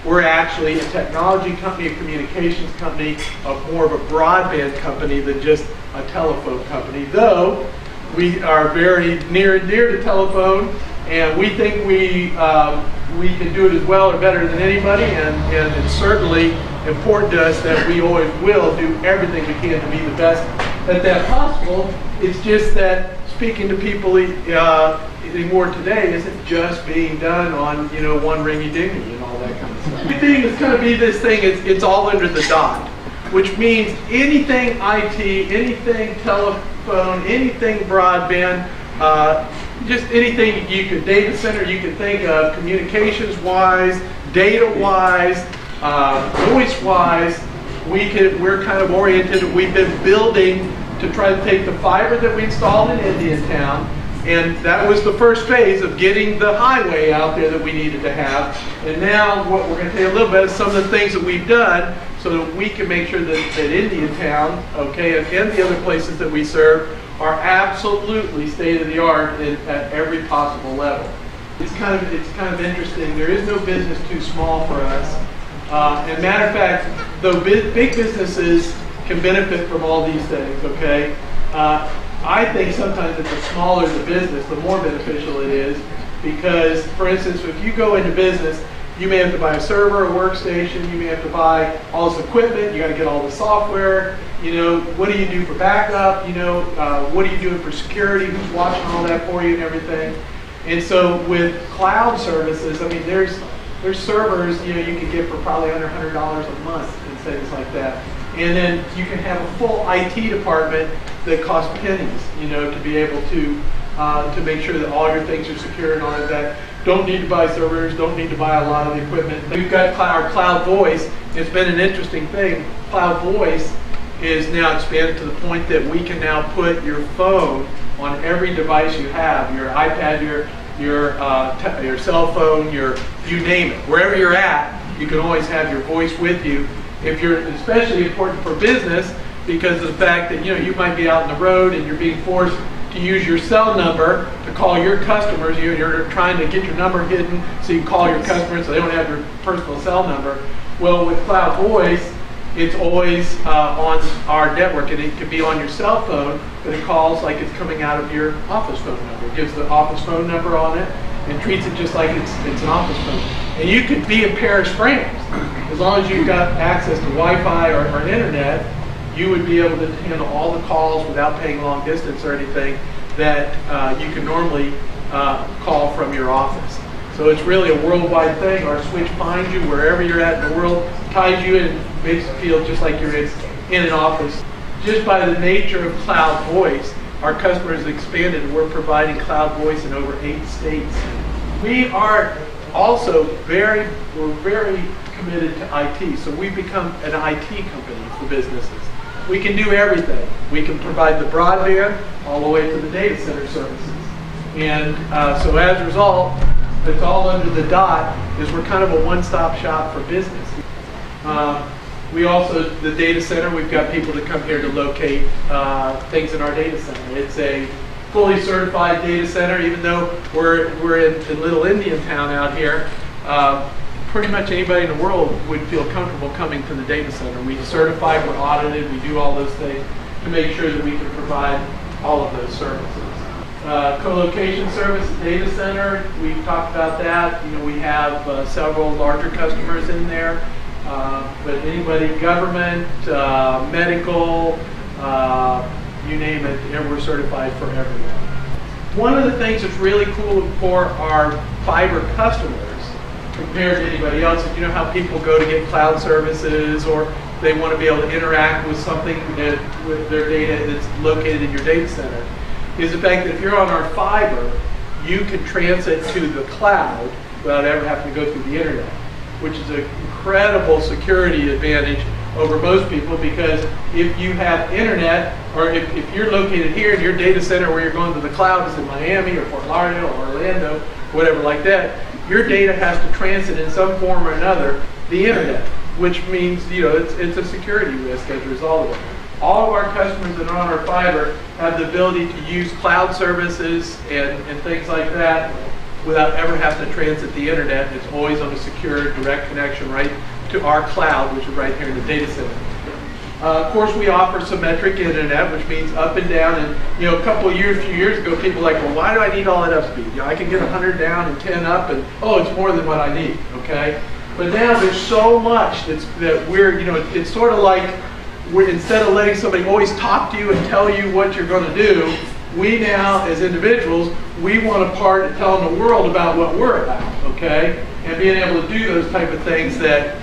We're actually a technology company, a communications company, more of a broadband company than just a telephone company. Though we are very near and dear to telephone, and we think we can do it as well or better than anybody, and it's certainly important to us that we always will do everything we can to be the best at that possible. It's just that speaking to people anymore today isn't just being done on one ringy dingy and all that kind of stuff. Everything is going to be this thing. It's all under the dot, which means anything IT, anything telephone, anything broadband, just anything data center you could think of, communications-wise, data-wise, voice-wise, we're kind of oriented. We've been building to try to take the fiber that we installed in Indiantown, and that was the first phase of getting the highway out there that we needed to have. And now what we're going to tell you a little bit is some of the things that we've done so that we can make sure that Indiantown, okay, and the other places that we serve are absolutely state-of-the-art at every possible level. It's kind of interesting. There is no business too small for us. And matter of fact, though big businesses can benefit from all these things, okay? I think sometimes that the smaller the business, the more beneficial it is, because, for instance, if you go into business, you may have to buy a server, a workstation, you may have to buy all this equipment, you got to get all the software, what do you do for backup, what are you doing for security, who's watching all that for you and everything. And so with cloud services, I mean, there's servers, you can get for probably under $100 a month and things like that. And then you can have a full IT department that costs pennies, to be able to make sure that all your things are secure and all of that. Don't need to buy servers, don't need to buy a lot of the equipment. We've got our cloud voice. It's been an interesting thing. Cloud voice is now expanded to the point that we can now put your phone on every device you have, your iPad, your cell phone, you name it. Wherever you're at, you can always have your voice with you. If you're especially important for business, because of the fact that you might be out on the road and you're being forced to use your cell number to call your customers. You're trying to get your number hidden so you can call your customers so they don't have your personal cell number. Well, with Cloud Voice, it's always on our network, and it can be on your cell phone, but it calls like it's coming out of your office phone number. It gives the office phone number on it and treats it just like it's an office phone. And you could be in Paris, France. As long as you've got access to Wi-Fi or internet, you would be able to handle all the calls without paying long distance or anything that you can normally call from your office. So it's really a worldwide thing. Our switch finds you wherever you're at in the world, ties you in, and makes you feel just like you're in an office. Just by the nature of Cloud Voice, our customers expanded, and we're providing Cloud Voice in over 8 states. We are also we're very committed to IT, so we've become an IT company for businesses. We can do everything. We can provide the broadband all the way to the data center services. And so as a result, it's all under the dot, is we're kind of a one-stop shop for business. We also, the data center, we've got people that come here to locate things in our data center. It's a fully certified data center, even though we're in little Indiantown out here. Pretty much anybody in the world would feel comfortable coming to the data center. We certify, we're audited, we do all those things to make sure that we can provide all of those services. Co-location service, data center, we've talked about that. We have several larger customers in there, but anybody, government, medical, you name it, we're certified for everyone. One of the things that's really cool for our fiber customers compared to anybody else is, how people go to get cloud services, or they want to be able to interact with something with their data that's located in your data center, is the fact that if you're on our fiber, you can transit to the cloud without ever having to go through the internet, which is an incredible security advantage over most people, because if you have internet, or if you're located here and your data center where you're going to the cloud is in Miami or Fort Lauderdale or Orlando, whatever like that, your data has to transit in some form or another the internet, which means it's a security risk as a result of it. All of our customers that are on our fiber have the ability to use cloud services and things like that without ever having to transit the internet. It's always on a secure, direct connection right to our cloud, which is right here in the data center. Of course, we offer symmetric internet, which means up and down. And a few years ago, people were like, well, why do I need all that up speed? I can get 100 down and 10 up, and oh, it's more than what I need. Okay, but now there's so much that we're, it's sort of like instead of letting somebody always talk to you and tell you what you're going to do, we now, as individuals, we want a part in telling the world about what we're about. Okay, and being able to do those type of things that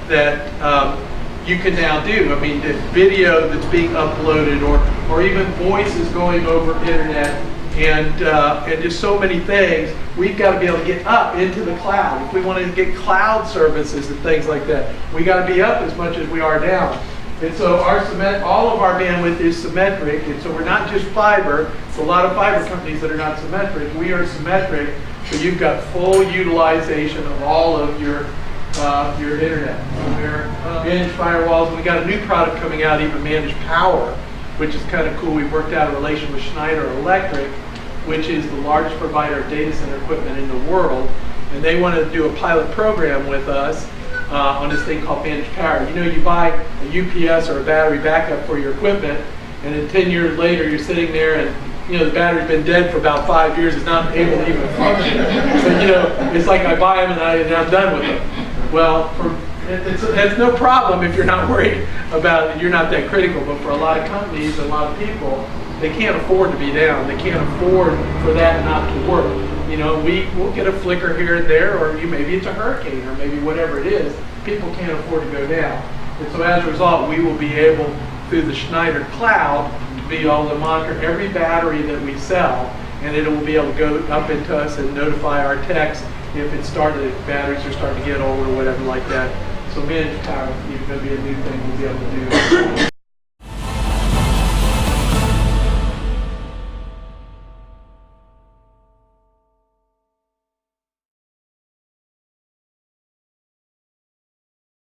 you can now do. I mean, the video that's being uploaded, or even voices going over internet, and just so many things. We've got to be able to get up into the cloud. If we want to get cloud services and things like that, we got to be up as much as we are down. And so all of our bandwidth is symmetric, and so we're not just fiber. There's a lot of fiber companies that are not symmetric. We are symmetric, so you've got full utilization of all of your internet. Managed firewalls. We got a new product coming out, even managed power, which is kind of cool. We've worked out a relation with Schneider Electric, which is the largest provider of data center equipment in the world, and they want to do a pilot program with us on this thing called managed power. You buy a UPS or a battery backup for your equipment, and then 10 years later, you're sitting there and the battery's been dead for about 5 years. It's not able to even function. So, it's like I buy them and I'm done with them. Well, that's no problem if you're not worried about it. You're not that critical. But for a lot of companies and a lot of people, they can't afford to be down. They can't afford for that not to work. We'll get a flicker here and there, or maybe it's a hurricane, or maybe whatever it is. People can't afford to go down. And so as a result, we will be able, through the Schneider Cloud, to be able to monitor every battery that we sell, and it will be able to go up into us and notify our techs if batteries are starting to get old or whatever like that. So managed power is going to be a new thing we'll be able to do.